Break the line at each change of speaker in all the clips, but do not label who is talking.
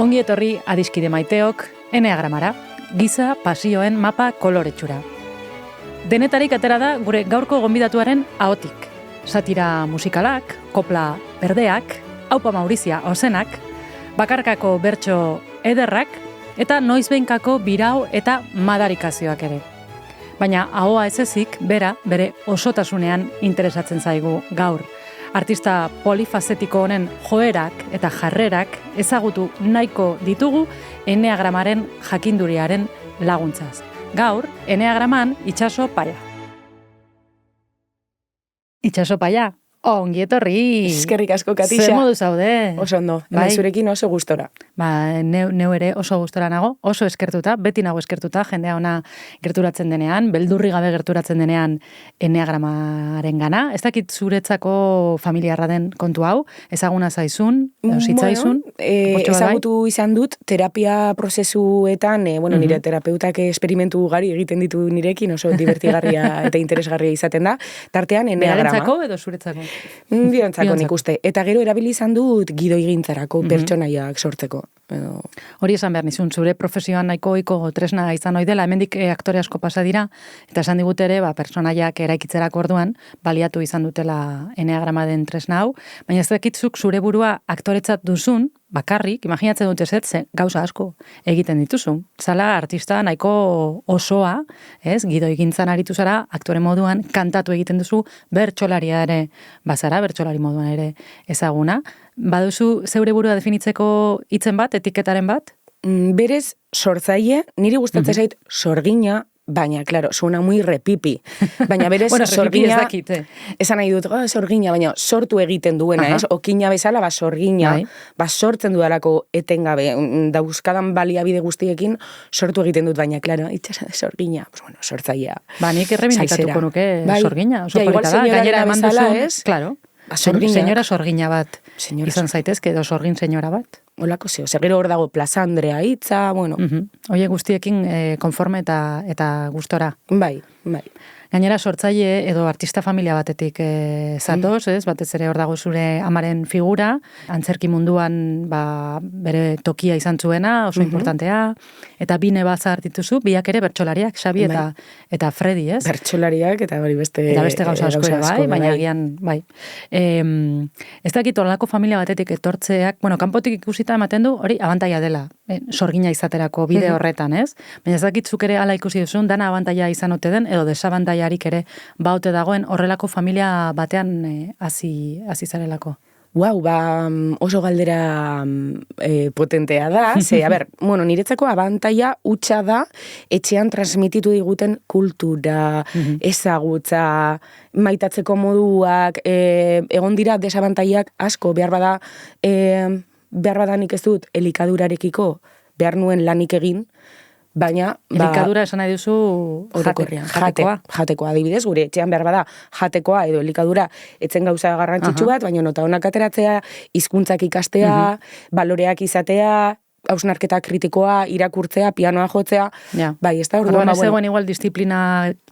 Ongi etorri adiskide maiteok, eneagramara, giza pasioen mapa koloretsura. Denetarik atera da gure gaurko gonbidatuaren ahotik. Satira musikalak, kopla berdeak, aupa Maurizia ozenak, bakarkako bertso ederrak, eta noizbehinkako birau eta madarikazioak ere. Baina ahoa ez ezik, bera, bere osotasunean interesatzen zaigu gaur. Artista polifazetiko honen joerak eta jarrerak ezagutu nahiko ditugu eneagramaren jakinduriaren laguntzaz. Gaur, eneagraman Itxaso Paya. Itxaso Paya, ongi etorri!
Eskerrik asko, Katixa.
Zer modu zaude?
Oso ondo, bai? Zurekin oso gustora.
Neu ere oso gustora nago, oso eskertuta, beti nago eskertuta, jendea ona gerturatzen denean, beldurri gabe gerturatzen denean eneagramaren gana. Ez dakit zuretzako familiarra den kontu hau, ezaguna zaizun, zitzaizun?
Ezagutu izan dut, terapia prozesuetan, nire terapeutak esperimentu ugari egiten ditu nirekin, oso divertigarria eta interesgarria izaten da, tartean eneagrama.
Berarentzako edo zuretzako?
Biontzako nik uste. Eta gero erabili izan dut gidoigintzarako, pertsonaiak sortzeko.
Hori esan behar nizun, zure profesioan nahiko ohiko tresna izan ohi dela, hemendik aktore asko pasa dira, eta esan digut ere, pertsonaiak eraikitzerako orduan, baliatu izan dutela eneagrama den tresna hau, baina ez dakitzuk zure burua aktoretzat duzun, bakarrik, imaginatzen dut ez, gauza asko egiten dituzu. Zala artista nahiko osoa, gidoigintzan aritu zara, aktore moduan, kantatu egiten duzu, bertsolaria ere, bazara, bertsolari moduan ere ezaguna. Baduzu zeure burua definitzeko hitzen bat, etiketaren bat?
Berez, sortzaile, niri gustatzen zait sorgina, baina, claro, suena muy repipi. Baina berez, sorgina, esan nahi dut, sorgina, baina sortu egiten duena, okina bezala, sorgina, sortzen dudalako etengabe, dauzkadan baliabide guztiekin sortu egiten dut, baina, claro, itxasan sorgina, sortzailea.
Nik errebindikatuko nuke sorgina, oso polita da, gainera eman duzun, claro. Senyora sorgina bat, izan zaitezke, edo sorgin senyora bat.
Olako zeo, gero hor dago Plaza Andrea hitza, bueno.
Oie guztiekin konforme eta gustora.
Bai.
Gainera sortzaile edo artista familia batetik zatoz, batez ere hor dago zure amaren figura, antzerki munduan bere tokia izan zuena, oso importantea, eta bine bazar dituzu, biak ere bertsolariak, Xabi eta Fredi, ez?
Bertsolariak eta hori beste
gauza asko ere, baina agian, bai. Ez dakit olako familia batetik etortzeak, kanpotik ikusita ematen du, hori abantaia dela, sorgina izaterako bide horretan, ez? Baina ez dakit zuk ere ala ikusi duzun, dana abantaia izan ote den, edo desabantaiarik ere baute dagoen horrelako familia batean hasi zarelako.
Oso galdera potentea da. Niretzako abantaia hutsa da etxean transmititu diguten kultura, ezagutza, maitatzeko moduak, egon dira desabantaiak asko, behar bada nik ez dut elikadurarekiko behar nuen lanik egin, baina...
Elikadura esan nahi duzu
jatekoa adibidez, gure etxean behar bada jatekoa edo elikadura etzen gauza garrantzitsu bat, baina nota honak ateratzea, hizkuntzak ikastea, baloreak izatea, hausnarketa kritikoa, irakurtzea, pianoa jotzea, bai, ez da orduan.
Ez egoen igual disiplina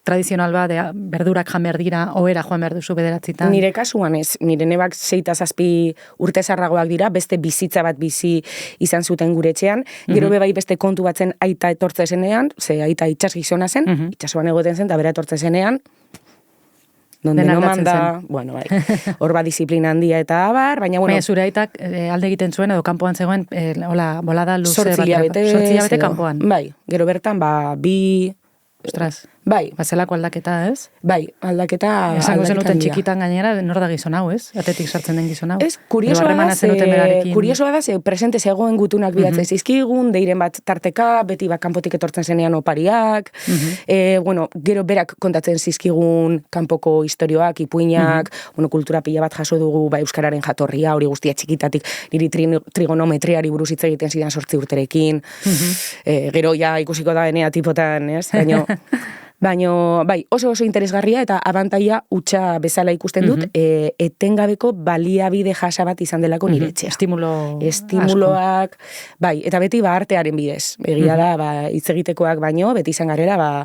tradizional bat, berdurak jan behar dira, ohera joan behar duzu bederatzitan.
Nire kasuan ez, nire nebak 6-7 urte zarragoak dira, beste bizitza bat bizi izan zuten gure etxean, gero bai beste kontu batzen aita etortze zenean, ze aita itxas gizona zen, itxasuan egoten zen, eta bera etortze zenean, donde no manda, hor disiplina handia eta abar, baina,
baina zure aitak alde egiten zuen, edo kanpoan zegoen, bolada luze bat.
8 hilabete
kanpoan.
Bai, gero bertan, bi...
Ostras.
Bai.
Zelako aldaketa, ez?
Bai, aldaketa
esango zenuten txikitan gainera, nor da gizon hau, ez? Atetik sartzen den gizon hau.
Ez, kuriosoa da, presente zegoen gutunak bidatzen zizkigun, deiren bat tarteka, beti kanpotik etortzen zenean opariak, gero berak kontatzen zizkigun kanpoko historioak, ipuinak, kultura pila bat jaso dugu, euskararen jatorria, hori guztia txikitatik, niri trigonometriari buruz hitz egiten zidan 8 urterekin, gero ja ikusiko da enea tipotan, ez? Baina, bai, oso interesgarria eta abantaia hutsa bezala ikusten dut, etengabeko baliabide jasa bat izan delako nire etxea. Estimuloak, bai, eta beti artearen bidez. Egia da, hitz egitekoak baino, beti izan garela,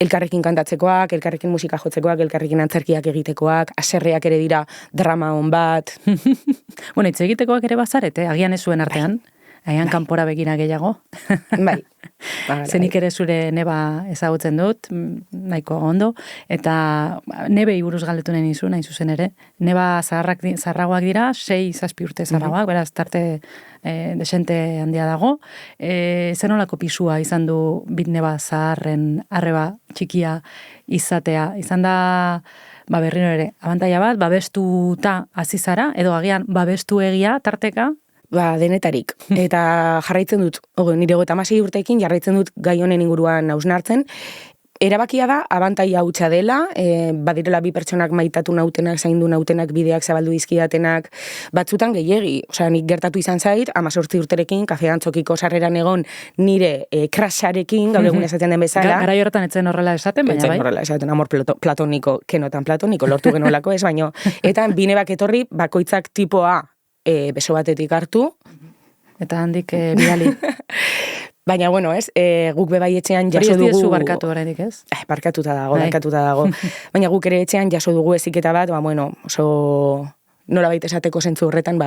elkarrekin kantatzekoak, elkarrekin musika jotzekoak, elkarrekin antzerkiak egitekoak, haserreak ere dira drama on bat.
Hitz egitekoak ere bazarete, agian ez zuen artean. Aian kanpora begira gehiago.
Bai.
Zenik ere zure neba ezagutzen dut, nahiko ondo, eta nebei buruz galdetu nahi nizu, nahi zuzen ere. Neba zaharragoak dira, 6-7 urte zaharragoak, beraz, tarte desente handia dago. Zer nolako pisua izan du bit neba zaharren arreba txikia izatea? Izan da, berriro ere, abantaila bat, babestuta hasi zara, edo agian babestu egia tarteka?
Denetarik. Eta jarraitzen dut, nire 56 urteekin jarraitzen dut gai honen inguruan hausnartzen. Erabakia da, abantaila hutsa dela, badirela bi pertsonak maitatu nautenak, zaindu nautenak, bideak zabaldu dizkidatenak, batzutan gehiegi. Osea, nik gertatu izan zait, 18 urterekin, kafean txokiko sarreran egon nire krasarekin, gaur egun esaten den bezala.
Garai horretan etzen horrela esaten, baina bai?
Etzen horrela esaten, amor platoniko, kenotan platoniko, lortu genolako ez, baino. Eta bine bak etorri, bakoitzak tipoa beso batetik hartu.
Eta handik bidali.
Baina, bueno, ez, guk bebai etxean jaso dugu...
Hori ez diezu barkatu horretik, ez?
Barkatuta dago. Baina guk ere etxean jaso dugu eziketa bat, oso... nola baita esateko zentzu horretan,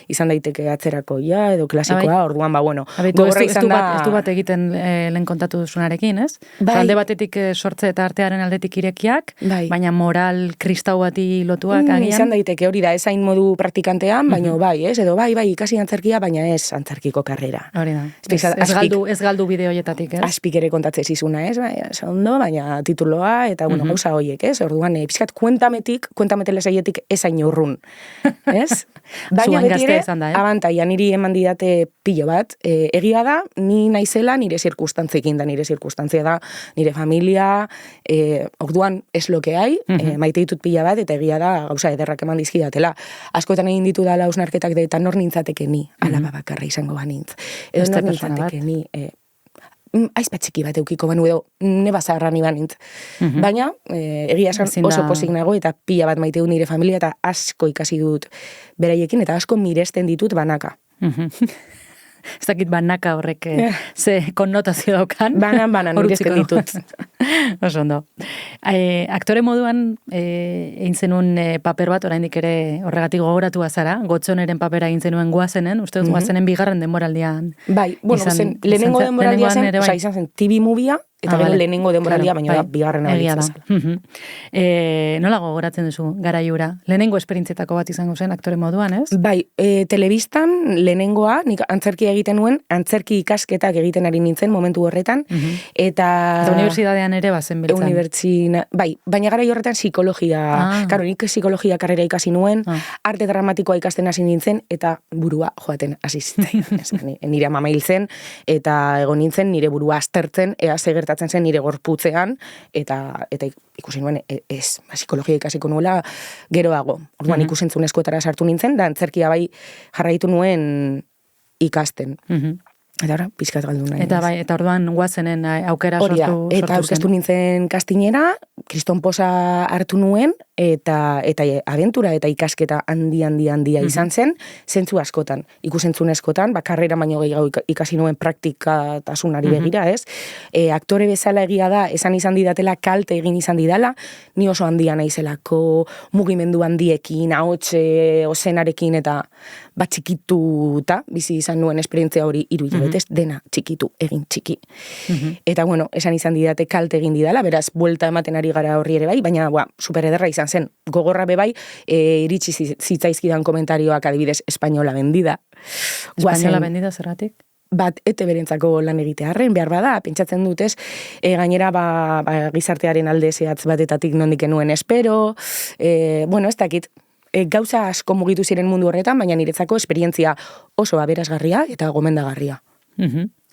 izan daiteke atzerako edo klasikoa, orduan, gogorra izan da...
Ez du bat egiten lehen kontatu duzunarekin, ez? Alde batetik sortze eta artearen aldetik irekiak, baina moral kristau bati lotuak agian?
Izan daiteke hori da, ez hain modu praktikantean, baina edo ikasi antzerkia, baina ez antzerkiko karrera.
Hori da, ez galdu bideo hoietatik, ez?
Aspik ere kontatzez izuna, ez? Ondo, baina tituloa, eta gauza horiek, ez? Orduan, pizkat kuentametelesaietik ez hain urrun. Ez? Baina beti ere, abantaia niri eman didate pilo bat. Egia da, ni naizela nire zirkustantzekin da, nire zirkustantzia da, nire familia, orduan ez lo que hai, maite ditut pila bat, eta egia da, gauza ederrak eman dizkidatela. Askotan egin ditu dala hausnarketak eta nor nintzateke ni, alaba bakarra izango banintz. Edo nor nintzateke ni... aizpat txiki bat eukiko banu edo neba zaharra ni banintz. Baina, egia esan oso pozik nago eta pila bat maite dut nire familia eta asko ikasi dut beraiekin eta asko miresten ditut banaka.
Ez dakit banaka horrek ze konnotazio daukan.
Banan, miresten ditut.
Oso ondo. Aktore moduan egin zenuen paper bat, oraindik ere horregatik gogoratu zara, Gotzoneren papera egin zenuen Goazenen, uste dut Goazenen bigarren denboraldian.
Bai, lehenengo denboraldia zen, izan zen TV movia, eta gero lehenengo denboraldia, baina bigarren
egia da. Nola gogoratzen duzu garaiura? Lehenengo esperientzietako bat izango zen aktore moduan, ez?
Bai, telebistan lehenengoa, nik antzerki egiten nuen, antzerki ikasketak egiten ari nintzen momentu horretan, eta
unibertsitatean ere bazen beltzan.
Bai, baina garai horretan psikologia, karo, nik psikologia karrera ikasi nuen, arte dramatikoa ikasten hasi nintzen, eta burua joaten hasi zitzaidan. Nire amama hil zen, eta egon nintzen nire burua aztertzen, ea gertatzen zen nire gorputzean, eta ikusi nuen, psikologia ikasiko nuela geroago. Orduan ikusentzunezkoetara sartu nintzen, da antzerkia bai jarraitu nuen ikasten. Eta ora, pizkat galdu nahi.
Eta orduan Goazenen aukera sortu zen.
Eta aurkeztu nintzen kastinera, kriston posa hartu nuen, eta abentura eta ikasketa handia izan zen, zentzu askotan, ikusentzunezkotan, karrera baino gehiago ikasi nuen praktikatasunari begira, ez? Aktore bezala egia da, esan izan didatela, kalte egin izan didala, ni oso handia naizelako, mugimendu handiekin, ahotxe, ozenarekin, eta bat txikituta, bizi izan nuen esperientzia hori 3 hilabetez, dena txikitu, egin txiki. Eta bueno, esan izan didate kalte egin didala, beraz, buelta ematen ari gara horri ere bai, baina super ederra izan zen, gogorra bebai, iritsi zitzaizkidan komentarioak adibidez, espainola bendida.
Espainola bendida zergatik?
Bat ete berentzako lan egitearren, behar bada, pentsatzen dutez, gainera gizartearen alde zehatz batetatik nondik enuen espero, bueno, ez dakit, gauza asko mugitu ziren mundu horretan, baina niretzako esperientzia oso aberasgarria eta gomendagarria.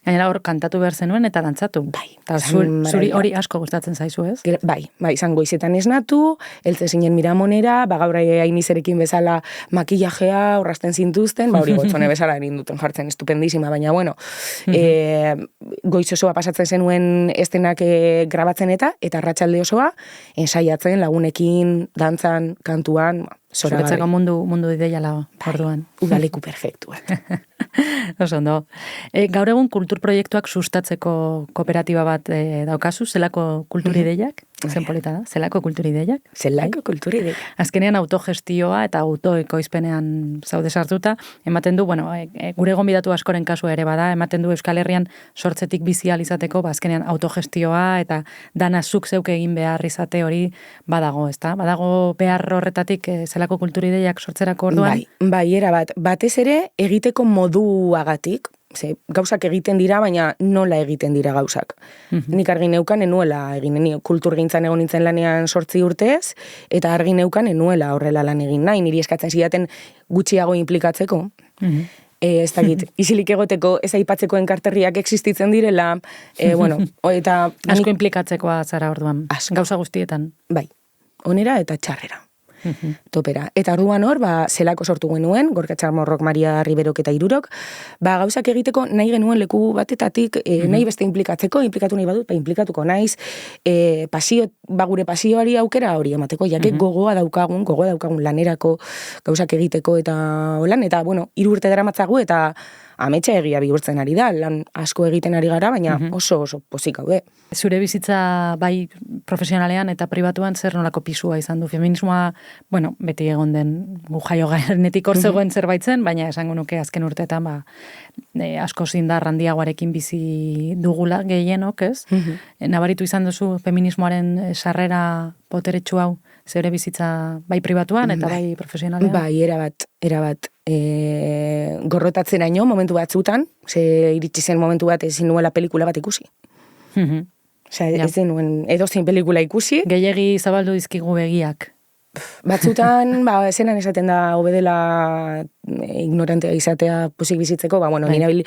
Gainera hor kantatu behar zenuen eta dantzatu.
Bai.
Zuri hori asko gustatzen zaizu, ez?
Bai, izan goizetan esnatu, heltzen zinen Miramonera, gaur Ainizerekin bezala makillajea, orrasten zintuzten, hori Gotzone bezala ninduten jartzen estupendísima, baina bueno, goiz osoa pasatzen zenuen estenak grabatzen eta arratsalde osoa, ensaiatzen lagunekin, dantzan, kantuan,
zoragarri. Zuretzako mundu ideala orduan.
Udaleku perfektua.
Oso ondo. Gaur egun kulturproiektuak sustatzeko kooperatiba bat daukazu, zelako kulturideiak? Zen polita da, zelako kulturideiak?
Zelako kulturideiak.
Azkenean autogestioa eta autoekoizpenean zaude sartuta, ematen du, bueno, gure gonbidatu askoren kasua ere bada, ematen du Euskal Herrian sortzetik bizi ahal izateko, azkenean autogestioa eta dana zuk zeuk egin behar izate hori badago, ezta? Badago behar horretatik zelako kulturideiak sortzerako orduan?
Bai, erabat. Batez ere egiteko moduagatik, gauzak egiten dira, baina nola egiten dira gauzak. Nik argi neukan enuela egin, kulturgintzan egon nintzen lanean 8 urtez, eta argi neukan enuela horrela lan egin nahi, niri eskatzen zidaten gutxiago implikatzeko. Ez dakit, isilik egoteko, ez aipatzeko enkarterriak existitzen direla, bueno, eta...
Asko implikatzekoa zara orduan, gauza guztietan.
Bai, onera eta txarrera. Topera. Eta orduan hor, zelako sortu genuen, Gorka Txarmorrok, Maria Riberok eta Irurok, gauzak egiteko nahi genuen leku batetatik, nahi beste implikatu nahi badut, implikatuko naiz, gure pasioari aukera hori emateko, jake gogoa daukagun lanerako gauzak egiteko eta holan, eta bueno, 3 urte daramatzagu eta ametsa egia bihurtzen ari da, lan asko egiten ari gara, baina oso pozik gaude.
Zure bizitza bai profesionalean eta pribatuan zer nolako pisua izan du? Feminismoa, bueno, beti egon den gu jaio garenetik hor zegoen zerbaitzen, baina esango nuke azken urteetan asko zindar handiagoarekin bizi dugula gehienok, ez? Nabaritu izan duzu feminismoaren sarrera boteretsu hau, zeure bizitza bai pribatuan eta bai profesionalean?
Bai, erabat. Gorrotatzeraino momentu batzutan, iritsi zen momentu bat ezin nuela pelikula bat ikusi. Ez nuen edozein pelikula ikusi.
Gehiegi zabaldu dizkigu begiak.
Batzutan, zenan esaten da hobedela ignorantea izatea pozik bizitzeko, bueno, nire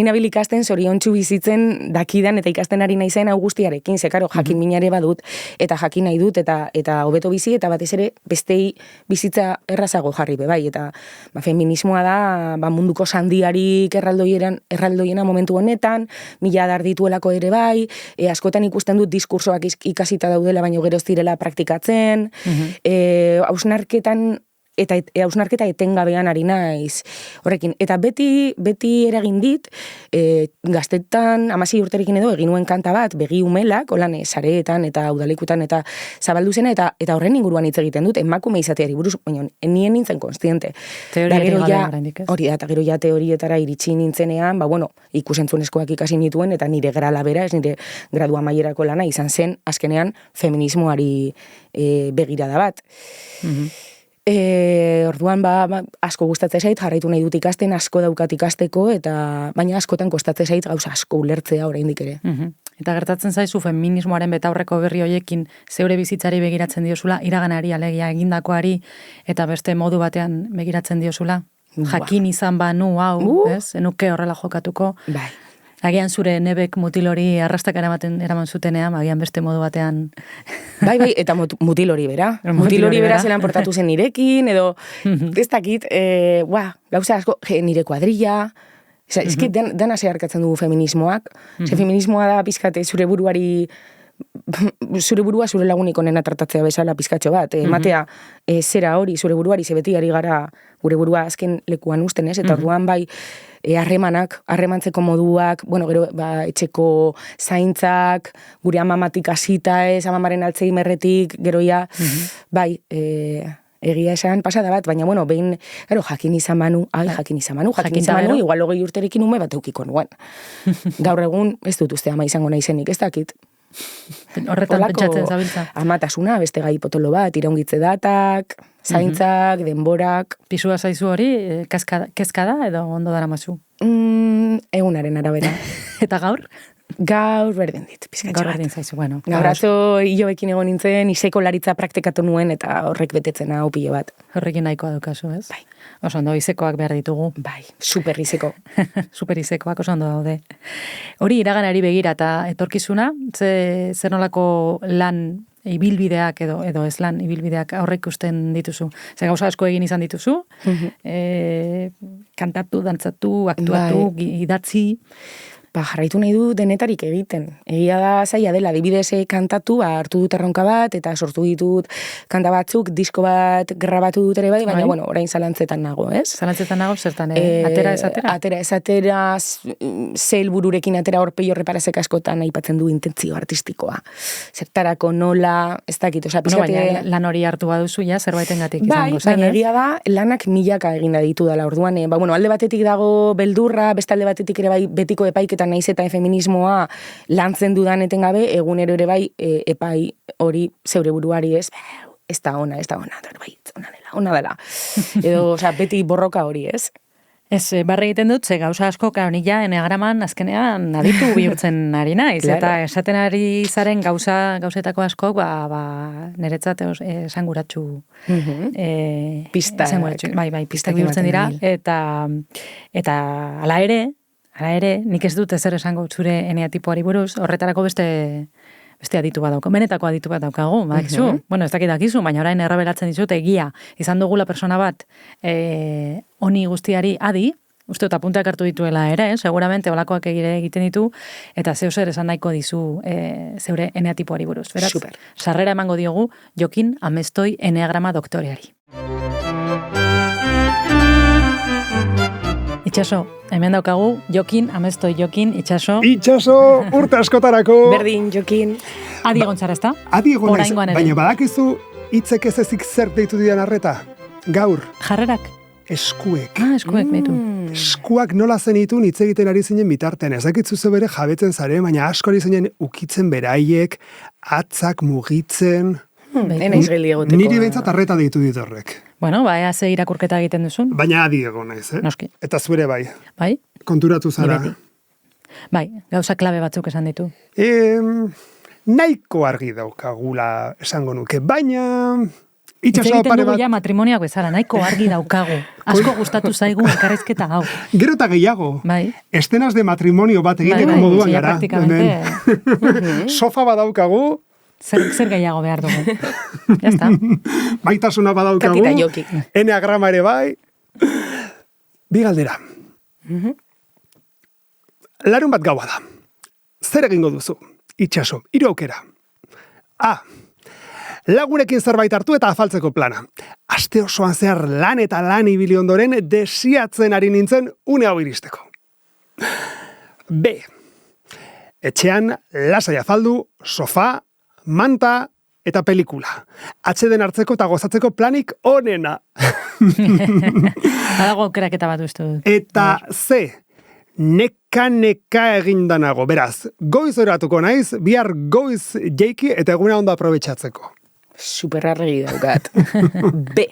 nabil ikasten zoriontsu bizitzen dakidan eta ikasten ari naizen hau guztiarekin, karo, jakin minare badut, eta jakin nahi dut, eta hobeto bizi, eta batez ere bestei bizitza errazago jarri bai, eta feminismoa da munduko sandiarik erraldoiena momentu honetan, mila adar dituelako ere bai, askotan ikusten dut diskursoak ikasita daudela, baino gero ez direla praktikatzen, hausnarketa etengabean ari naiz horrekin. Eta beti eragin dit, gaztetan, 16 urterekin edo, egin nuen kanta bat, begi umelak, holan sareetan eta udalekutan eta zabaldu zena, eta horren inguruan hitz egiten dut, emakume izateari buruz, baina nien nintzen konstiente.
Teoriari gabe oraindik, ez?
Hori da, eta gero ja teorietara iritsi nintzenean, ikusentzunezkoak ikasi nituen, eta nire grala bera, ez nire gradu amaierako lana, izan zen, azkenean, feminismoari begirada bat. Orduan asko gustatzen zait, jarraitu nahi dut ikasten, asko daukat ikasteko, baina askotan kostatzen zait gauza asko ulertzea oraindik ere.
Eta gertatzen zaizu feminismoaren betaurreko berri hoiekin zeure bizitzari begiratzen diozula, iraganari alegia egindakoari eta beste modu batean begiratzen diozula? Jakin izan banu hau, ez? Enuke horrela jokatuko.
Bai.
Agian zure nebek mutil hori arrastak eraman zutenean, agian beste modu batean...
Bai, eta mutil hori bera. Mutil hori bera zelan portatu zen nirekin, edo ez dakit, gauza asko, nire kuadrilla... Ez ki dana zeharkatzen dugu feminismoak. Feminismoa da pizkate zure buruari... Zure burua zure lagunik onena tratatzea bezala pizkatxo bat. Ematea zera hori zure buruari, ze beti ari gara gure burua azken lekuan usten, ez? Eta orduan bai, harremantzeko moduak, gero etxeko zaintzak, gure amamatik hasita ez, amamaren altzheimerretik, gero ja, bai, egia esan pasada bat, baina behin, jakin izan manu, igual 20 urterekin ume bat eukiko nuen. Gaur egun, ez dut uste ama izango naizenik, ez dakit.
Horretan pentsatzen zabiltza.
Amatasuna, beste gai potolo bat, iraungitze datak, zaintzak, denborak.
Pisua zaizu hori, kezka da edo ondo dara mazu?
Egunaren arabera.
Eta gaur?
Gaur berdin dit, pizkatxo bat.
Gaur berdin zaizu, bueno.
Gaur atzo hiloekin egon nintzen, iseko laritza praktikatu nuen eta horrek betetzen hau pilo bat.
Horrekin nahikoa dukazu, ez?
Bai.
Oso ondo, izekoak behar ditugu.
Bai, super izeko.
Super izekoak oso ondo daude. Hori iraganari begira eta etorkizuna, zer nolako lan ibilbideak edo ez lan ibilbideak aurre ikusten dituzu. Zer gauza asko egin izan dituzu, kantatu, dantzatu, aktuatu, idatzi...
Jarraitu nahi du denetarik egiten. Egia da zaila dela, adibidez kantatu, hartu dut erronka bat, eta sortu ditut kanta batzuk, disko bat grabatu dut ere bai, baina, bueno, orain zalantzetan nago, ez?
Zalantzetan nago, zertan, atera ez atera?
Atera ez atera, ze helbururekin atera horpei horreparazek askotan aipatzen du intentzio artistikoa. Zertarako nola, ez dakit, oza, pizkate...
Baina lan hori hartu baduzu, ja, zerbaitengatik izango zen,
baina egia da, lanak milaka eginda ditu dela orduan, alde batetik dago beldurra, beste alde batetik ere bai betiko epaik eta naiz eta feminismoa lantzen dudan etengabe, egunero ere bai epai hori zeure buruari ez da ona, bai, ona dela. Edo, osea, beti borroka hori, ez?
Ez, barre egiten dut, ze gauza asko, nila eneagraman azkenean aditu bihurtzen ari naiz, eta esaten ari zaren gauzetako asko, niretzat esanguratsu
pista.
Bai, pistak bihurtzen dira, eta ala ere, nik ez dut ezer esango zure eneatipoari buruz, horretarako beste aditu bat daukagu, benetako aditu bat daukagu, badakizu? Bueno, ez dakizu, baina orain errabelatzen dizut, egia, izan dugula persona bat honi guztiari adi, uste dut apuntak hartu dituela ere, seguramente olakoak egiten ditu, eta zeu zer esan nahiko dizu zeure eneatipoari buruz. Beraz, sarrera emango diogu Jokin Amestoi Eneagrama doktoreari. Itxaso, hemen daukagu, Jokin, Amestoi Jokin, Itxaso.
Itxaso, urte askotarako.
Berdin, Jokin.
Adi egon zara, ezta?
Adi egon naiz, baina badakizu hitzek ez ezik zer deitu dian arreta. Gaur.
Jarrerak?
Eskuek.
Eskuek, behitu.
Eskuak nola zenitun hitz egiten ari zinen bitarten. Ez dakitzu ze bere jabetzen zare, baina askori zinen ukitzen beraiek, atzak mugitzen... Niri behintzat arreta deitu ditorrek.
Bueno, ea ze irakurketa egiten duzun.
Baina adi egon naiz,
Noski.
Eta zure bai.
Bai?
Konturatu zara.
Bai, gauza klabe batzuk esan ditu.
Nahiko argi daukagula esango nuke, baina...
Itxaso pare bat... matrimoniak bezala, nahiko argi daukagu. Asko gustatu zaigu elkarrizketa hau.
Gero eta gehiago.
Bai.
Estenas de matrimonio bat egiteko moduan gara. Sofa badaukagu.
Zer gehiago behar dugu. Jazta.
Baitasuna badaukagu. Eneagrama ere bai. Bi galdera. Larun bat gaua da. Zer egingo duzu? Itxaso, 3 aukera. A. Lagunekin zerbait hartu eta afaltzeko plana. Aste osoan zehar lan eta lan ibili ondoren desiatzen ari nintzen une hau iristeko. B. Etxean lasai afaldu, sofa, manta eta pelikula. Atxeden hartzeko eta gozatzeko planik onena.
Badago aukeraketa bat uste dut.
Eta C. Neka egindanago. Beraz, goiz oratuko naiz, bihar goiz jeiki eta eguna ondo aprobetxatzeko.
Superarregi daukat. B.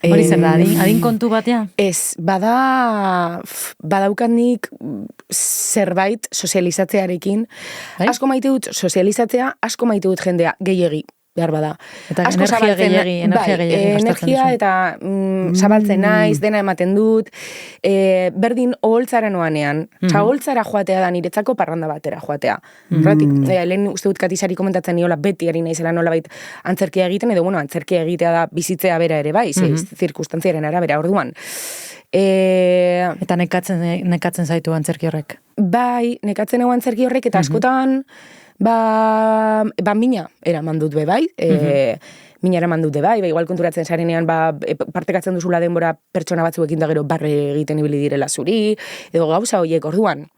Hori zer da, adin kontu batean?
Ez, badaukat nik zerbait sozializatzearekin. Asko maite dut sozializatzea, asko maite dut jendea gehiegi. Behar bada.
Eta energia gehiagi.
Energia eta zabaltzen naiz, dena ematen dut. Berdin oholtzara noanean. Oholtzara joatea da niretzako parranda batera joatea. Lehen uste dut Katizari komentatzen niola beti ari naizela nolabait antzerkia egiten, edo antzerkia egitea da bizitzea bera ere bai, zirkustantziaren arabera orduan. Eta
nekatzen zaitu antzerki horrek?
Bai, nekatzen hau antzerki horrek, eta askotan... mina eraman dut be bai, mina eraman dut bai, igual konturatzen zarenean partekatzen duzula denbora pertsona batzuekin da gero barre egiten ibili direla zuri, edo gauza horiek orduan.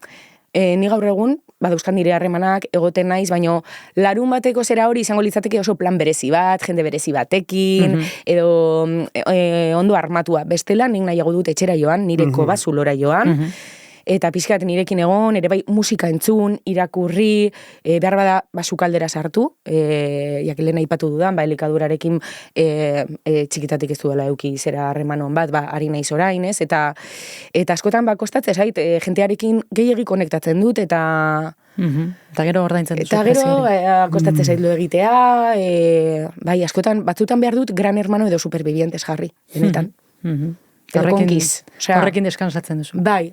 Ni gaur egun, badauzkan nire harremanak, egoten naiz, baino larun bateko zera hori izango litzateke oso plan berezi bat, jende berezi batekin, edo ondo armatua. Bestela, nik nahiago dut etxera joan, nire kobazulora joan, eta pixkat nirekin egon, ere bai musika entzun, irakurri, behar bada basukaldera sartu, jakelen aipatu dudan, elikadurarekin txikitatik ez dudala euki zera harremanon bat, ari naiz orain, ez? Eta askotan kostatzen zait, jentearekin gehiegi konektatzen dut, eta...
Eta gero ordaintzen duzu.
Eta gero kostatzen zait lo egitea, bai, askotan, batzutan behar dut gran hermano edo supervivientes jarri, benetan.
Horrekin deskansatzen duzu.
Bai,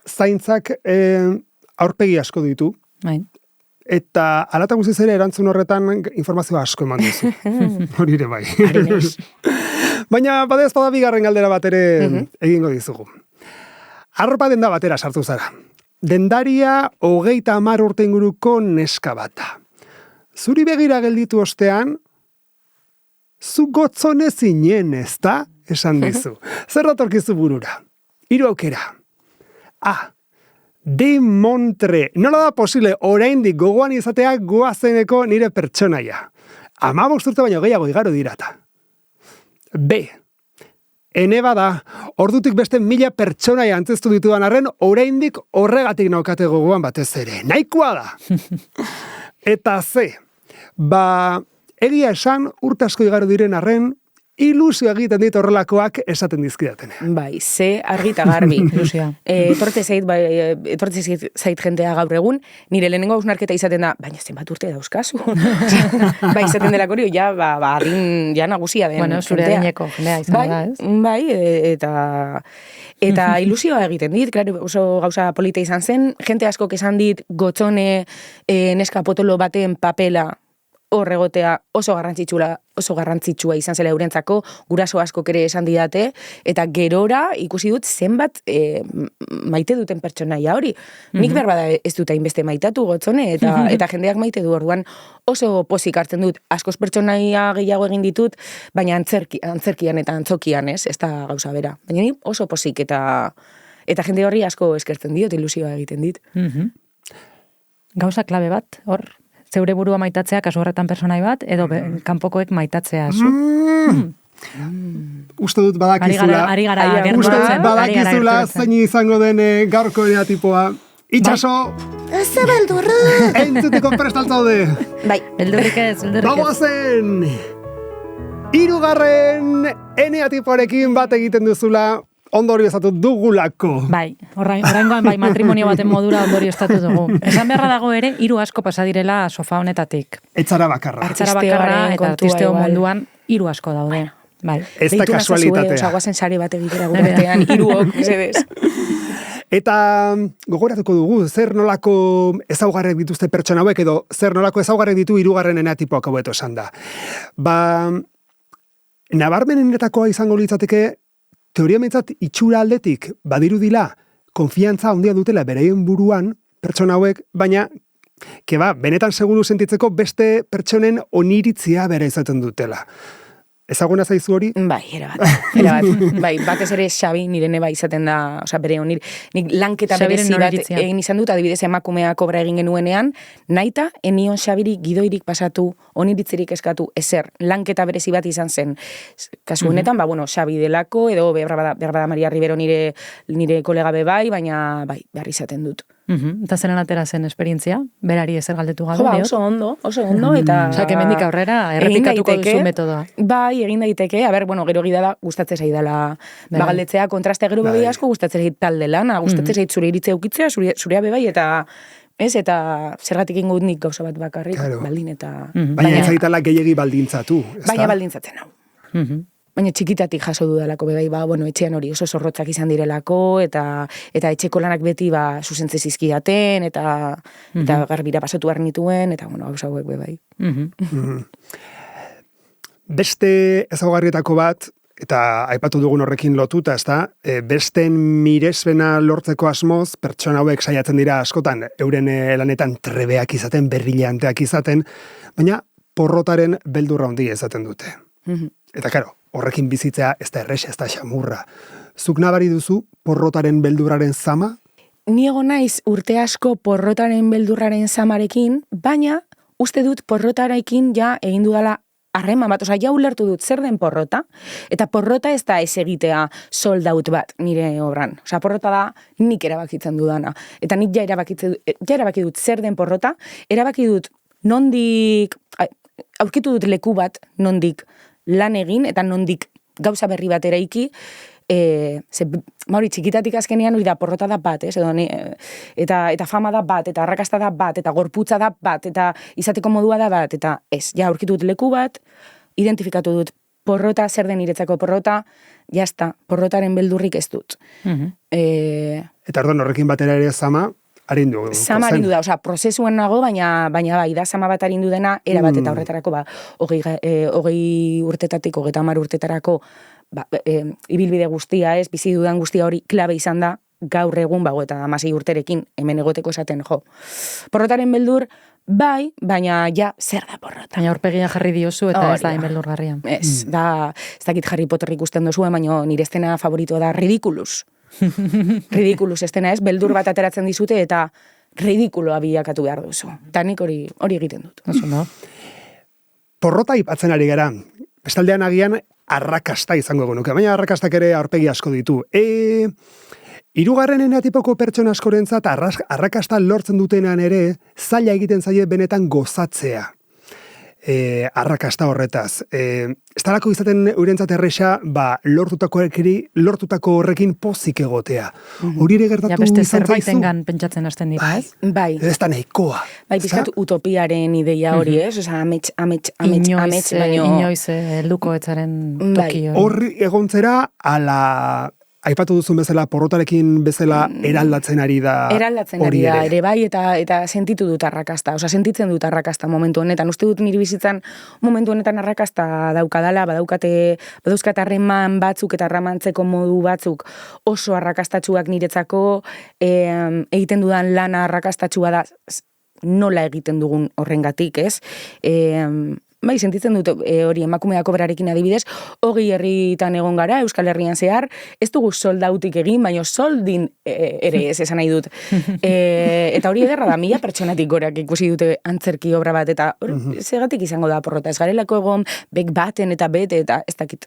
zaintzak aurpegi asko ditu. Eta alata guztiz ere erantzun horretan informazioa asko eman duzu. Hori ere bai. Baina badez bada bigarren galdera bat ere egingo dizugu. Arropa denda batera sartu zara. Dendaria 30 urte inguruko neska bata. Zuri begira gelditu ostean, zu gotzone zinen, ezta? Esan dizu. Zer datorkizu burura? 3 aukera. A. De Montre. Nola da posible oraindik gogoan izatea goazeneko nire pertsonaia. 15 urte baino gehiago igaro dirata. B. Ene bada, ordutik beste 1000 pertsonaia antzestu ditudan arren, oraindik horregatik naukate gogoan batez ere. Nahikoa da. Eta C. Egia esan, urte asko igaro diren arren, ilusio egiten dit horrelakoak esaten dizkidaten.
Bai, ze argi eta garbi.
Ilusioa.
Etortze zait jentea gaur egun, nire lehenengo hausnarketa izaten da, baina zenbat urte dauzkazu. Bai, izaten delako hori, adin nagusia den.
Bueno, zure adineko jendea izan da, ez?
Bai, eta ilusioa egiten dit, klaro, oso gauza polita izan zen, jente askok esan dit, gotzone neska potolo baten papela, horregotea oso garrantzitsua izan zela eurentzako, guraso askok ere esan didate, eta gerora ikusi dut zenbat maite duten pertsonaia hori. Nik berbada ez dut hainbeste maitatu gotzone, eta jendeak maite du orduan oso pozik hartzen dut, askoz pertsonaia gehiago egin ditut, baina antzerkian eta antzokian, ez da gauza bera. Baina ni oso pozik eta jende horri asko eskertzen diot, ilusioa egiten dit.
Gauza klabe bat, hor, zeure burua maitatzea, kasu horretan personai bat, edo kanpokoek maitatzea zu.
Uste dut badakizula.
Ari gara
Uste dut badakizula zein izango den gaurko eneatipoa. Itxaso!
Ez beldurra!
Entzuteko prestaltzaude!
Bai.
Beldurrik ez.
Bagoazen! 3. eneatipoarekin bat egiten duzula, ondorio estatu dugulako.
Bai, oraingoan bai matrimonio baten modura ondorio estatu dugu. Esan beharra dago ere, 3 asko pasadirela sofa honetatik.
Etzara bakarra.
Eta artisteo munduan 3 asko daude. Bai.
Ez da kasualitatea.
Osa, guazen sare bat egitera gurean, 3 mesedez.
Eta gogoratuko dugu, zer nolako ezaugarrek dituzte pertsona hauek, edo zer nolako ezaugarrek ditu 3. eneatipoak haueto esan da. Nabarmenenetakoa izango litzateke, teoria mentzat itxura aldetik badirudila konfiantza handia dutela beraien buruan pertsona hauek, baina benetan seguru sentitzeko beste pertsonen oniritzia bera izaten dutela. Ezaguna zaizu hori?
Bai, erabat. Bai, batez ere Xabi nire neba izaten da, oza, bere nik lanketa berezi bat egin izan dut, adibidez emakumea kobra egin genuenean, naita, enion Xabiri gidoirik pasatu, oniritzerik eskatu, ezer, lanketa berezi bat izan zen. Kasu honetan, Xabi delako, edo berbada Maria Rivero nire kolega bebai, baina bai, behar izaten dut.
Eta zeren atera zen esperientzia? Berari ezer galdetu gabe?
Oso ondo, eta...
Osa, kemendik aurrera, errepikatuko duzu metodoa.
Bai, egin daiteke, gero gida gustatzen zaidala galdetzea, kontraste gero bebai asko gustatzen zait talde lana, gustatzen zait zure iritzea ukitzea, zurea bebai, eta zergatik ingo nik gauza bat bakarrik, baldin eta...
Baina ez zaitala gehiegi baldintzatu.
Baina baldintzatzen hau. Baina txikitatik jaso dudalako bebai, etxean hori oso zorrotzak izan direlako, eta etxeko lanak beti zuzentze zizkidaten, eta garbira pasatu behar nituen, eta gauza hauek bebai.
Beste ezaugarrietako bat, eta aipatu dugun horrekin lotuta, ezta, besten mirespena lortzeko asmoz, pertsona hauek saiatzen dira askotan, euren lanetan trebeak izaten, berrileanteak izaten, baina porrotaren beldurra handia izaten dute. Eta karo, horrekin bizitzea ez da errex, ez da xamurra. Zuk nabari duzu porrotaren beldurraren zama?
Niego naiz urte asko porrotaren beldurraren zamarekin, baina uste dut porrotarekin egin dudala harreman bat, ja ulertu dut zer den porrota, eta porrota ez da ez egitea sold out bat nire obran. Porrota da nik erabakitzen dudana. Eta nik erabaki dut zer den porrota, erabaki dut nondik, aurkitu dut leku bat nondik lan egin, eta nondik gauza berri bat eraiki, txikitatik azkenean hori da porrota da bat, eta fama da bat, eta arrakasta da bat, eta gorputza da bat, eta izateko modua da bat, eta aurkitu dut leku bat, identifikatu dut porrota, zer den niretzako porrota, jazta, porrotaren beldurrik ez dut.
Eta orduan horrekin batera ere zama, arindu.
Zama arindu da, prozesuan nago, baina bai, da zama bat arindu dena, erabat eta horretarako, 20 urtetatik, 30 urtetarako, ibilbide guztia, bizi dudan guztia hori klabe izan da, gaur egun, eta 16 urterekin hemen egoteko esaten, porrotaren beldur, bai, baina ja, zer da porrota?
Baina aurpegia jarri diozu eta ez da beldurgarria.
Ez dakit Harry Potter ikusten dozu, baina nire estena favoritoa da Ridiculous. Ridiculous estena ez, beldur bat ateratzen dizute eta ridikuloa bilakatu behar duzu. Eta nik hori egiten dut.
Porrota ipatzen ari gara. Bestaldean agian arrakasta izango genuke, baina arrakastak ere aurpegi asko ditu. Hirugarren eneatipoko pertsona askorentzat arrakasta lortzen dutenean ere zaila egiten zaie benetan gozatzea. Arrakasta horretaz. Ez talako izaten eurentzat erresa, lortutako horrekin pozik egotea. Hori ere gertatu izan zaizu?
Beste zerbaitengan pentsatzen hasten dira, ez?
Bai.
Ez da nahikoa.
Bai, pizkat utopiaren ideia hori, ez? Osa, amets,
inoiz helduko etzaren tokio.
Horri egontzera, aipatu duzun bezala, porrotarekin bezala eraldatzen ari da.
Eraldatzen ari da, ere bai, eta sentitu dut arrakasta. Osa, sentitzen dut arrakasta momentu honetan. Uste dut niri bizitzan momentu honetan arrakasta daukadala, badauzkat harreman batzuk eta arramantzeko modu batzuk oso arrakastatsuak niretzako, egiten dudan lana arrakastatsua da nola egiten dugun horrengatik, ez? Bai, sentitzen dut hori emakumeako berarekin adibidez, 20 herritan egon gara, Euskal Herrian zehar, ez dugu soldautik egin, baina soldin ere ez esan nahi dut. Eta hori ederra da, 1000 pertsonatik gorak ikusi dute antzerki obra bat, eta segatik izango da porrota, ez garelako egon bek baten eta bete, eta ez dakit.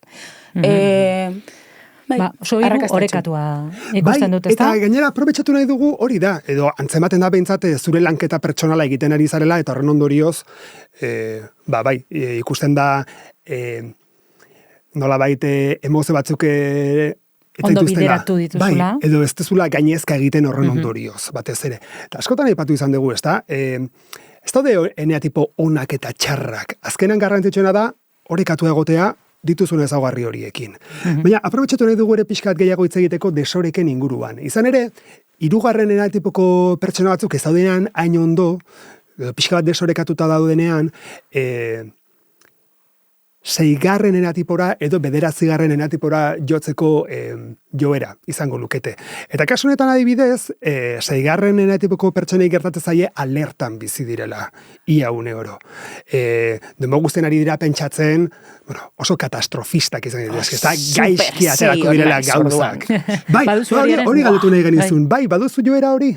Oso orekatua ikusten dut, ez da?
Eta gainera aprobetxatu nahi dugu hori da, edo antzematen da behintzat zure lanketa pertsonala egiten ari zarela, eta horren ondorioz, ikusten da nola baite emozio batzuk
ondo bideratu dituzula.
Bai, edo ez dezula gainezka egiten horren ondorioz, batez ere. Eta askotan aipatu izan dugu, ez da? Ez daude eneatipo onak eta txarrak. Azkenan garrantzitsuena da, orekatu egotea, dituzun ezaugarri horiekin. Baina, aprobetxatu nahi dugu ere pixkat gehiago hitz egiteko desoreken inguruan. Izan ere, 3. eneatipoko pertsona batzuk ez daudenean hain ondo, pixka bat desorekatuta daudenean, 6. eneatipora edo 9. eneatipora jotzeko joera izango lukete. Eta kasu honetan adibidez, 6. eneatipoko pertsonei gertatzen zaie alertan bizi direla, ia une oro. Denbo guztien ari dira pentsatzen, oso katastrofistak izan dira, ez da gaizki aterako direla gauzak. Bai, hori galdetu nahi genizun, bai, baduzu joera hori?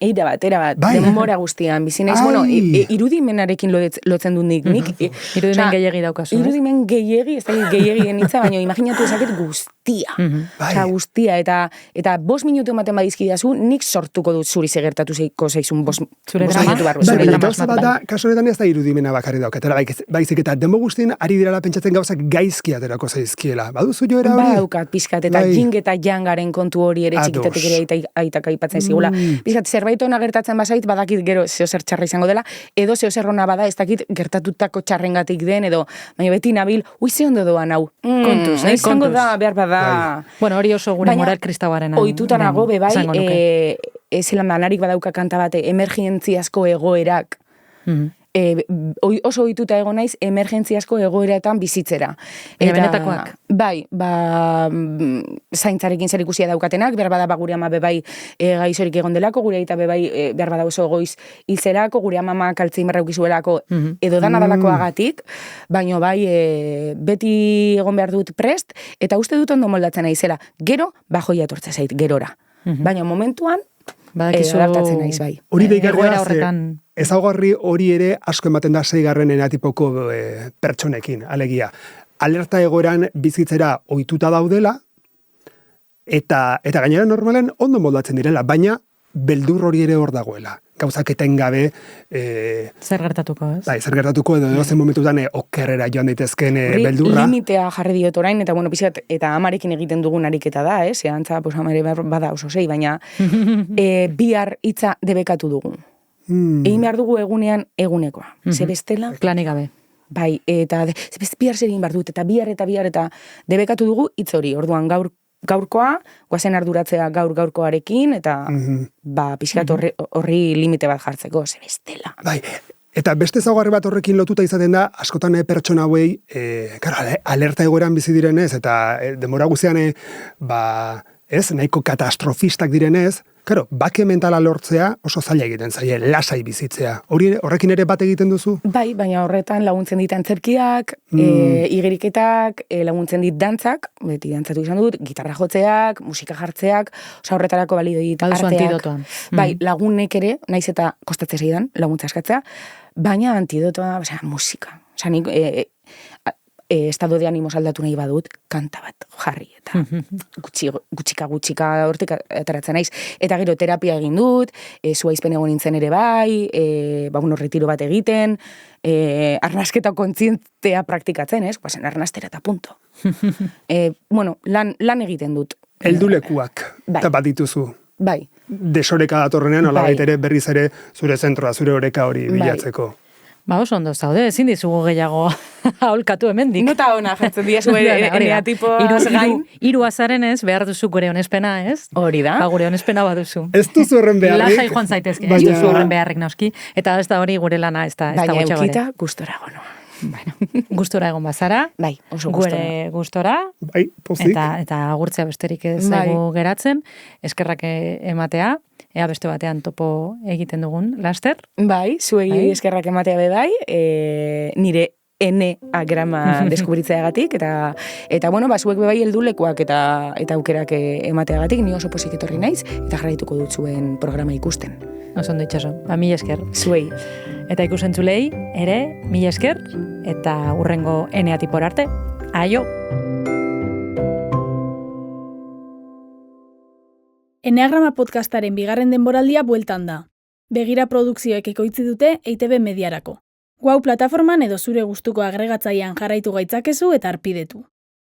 Era bat, denbora guztian, bizi naiz, irudimenarekin lotzen dut nik.
Irudimen gehiagi daukazu,
irudimen gehiagi, ez da gehiagien hitza, baina imaginatu ezaket guztia. Osa, guztia, eta 5 minutu ematen badizkidazu, nik sortuko dut zuri segertatu zaizun 5 minutu barru.
Baina gauza bat da, kaso honetan ez da irudimena bakarri daukatera, baizik eta denbo guztien ari direla pentsatzen gauzak gaizki aterako zaizkiela. Baduzu joera hori?
Badaukat, pizkat, eta jing eta jangaren kontu hori ere txikitatik ere aitak aipatzen zigula. Pizkat, zerbait ona gertatzen bazait, badakit gero zeozer txarra izango dela, edo zeozer ona bada, ez dakit gertatutako txarrengatik den, edo, baina beti nabil, ze ondo doan hau.
Kontuz,
izango da, behar bada.
Bueno, hori oso gure moral kristauaren.
Ohitutanago bebai, zelandarik badauka kanta bate, emergentziazko egoerak. Oso ohituta egon naiz emergentziazko egoeretan bizitzera.
Eta benetakoak?
Bai, zaintzarekin zer ikusia daukatenak, behar bada gure ama bebai gaizorik egon delako, gure aita bebai behar bada oso goiz hilzelako, gure amama Alzheimer ukizuelako edo dana dalakoagatik, baino bai beti egon behar dut prest, eta uste dut ondo moldatzen naizela. Gero, bajoia etortze zait, gerora. Baina momentuan, adaptatzen naiz bai.
Hori deigarria ezaugarri hori ere asko ematen da 6. eneatipoko pertsonekin, alegia. Alerta egoeran bizitzera ohituta daudela, eta gainera normalen ondo moldatzen direla, baina beldur hori ere hor dagoela. Gauzak etengabe...
Zer gertatuko, ez?
Bai, zer gertatuko, edo dozen momentutan okerrera joan daitezken beldurra.
Limitea jarri diot orain, eta bueno, pizkat, eta amarekin egiten dugun ariketa da, ez? Antza, amare bada oso 6, baina bihar hitza debekatu dugu. Egin behar dugu egunean egunekoa. Ze bestela...
Planik gabe.
Bai, eta bihar zer egin behar dut, eta bihar eta debekatu dugu hitz hori. Orduan gaurkoa, guazen arduratzea gaurkoarekin, eta pixkat horri limite bat jartzeko, ze bestela.
Bai, eta beste ezaugarri bat horrekin lotuta izaten da, askotan pertsona hauei, alerta egoeran bizi direnez, eta denbora guztian, ez, nahiko katastrofistak direnez, claro, bake mentala lortzea oso zaila egiten zaie, lasai bizitzea. Horrekin ere bat egiten duzu?
Bai, baina horretan laguntzen dit antzerkiak, igeriketak, laguntzen dit dantzak, beti dantzatu izan dut, gitarra jotzeak, musika jartzeak, horretarako balio dit arteak. Bai, lagunek ere, naiz eta kostatzea zeidan, laguntza eskatzea, baina antidotoa, musika. Nik estado de ánimos aldatu nahi badut, kanta bat jarri, eta gutxika hortik ateratzen naiz. Eta gero terapia egin dut, zuaizpen egon nintzen ere bai, retiro bat egiten, arnasketa kontzientea praktikatzen, ez? Guazen arnastera eta punto. Lan egiten dut.
Heldulekuak, eta bat dituzu.
Bai.
Desoreka datorrenean, olabait ere berriz ere zure zentroa, zure oreka hori bilatzeko.
Oso ondo zaude, ezin dizugu gehiago aholkatu hemendik.
Nota ona jartzen dira zuen eneatipoaz gain.
Hiru azaren ez, behar duzu gure honespena, ez?
Hori da.
Gure honespena baduzu.
Ez duzu horren beharrik.
Lasai joan zaitezke, ez duzu horren beharrik nauski. Eta ez da hori gure lana, ez da gutxe gore.
Baina eukita gustora gonoa.
Gustora egon bazara.
Bai, oso gustora.
Gure gustora.
Bai, pozik.
Eta agurtzea besterik ez zaigu geratzen. Eskerrak ematea. Ea beste batean topo egiten dugun, laster?
Bai, zuei eskerrak ematea bai, nire eneagrama deskubritzeagatik, eta zuek bai heldulekuak eta aukerak emateagatik, ni oso pozik etorri naiz, eta jarraituko dut zuen programa ikusten.
Oso ondo itxaso, mila esker.
Zuei.
Eta ikusentzulei, ere, mila esker, eta hurrengo eneatipor arte. Aio!
Eneagrama podcastaren bigarren denboraldia bueltan da. Begira produkzioek ekoitzi dute EITB Mediarako. Guau plataforman edo zure gustuko agregatzailean jarraitu gaitzakezu eta arpidetu.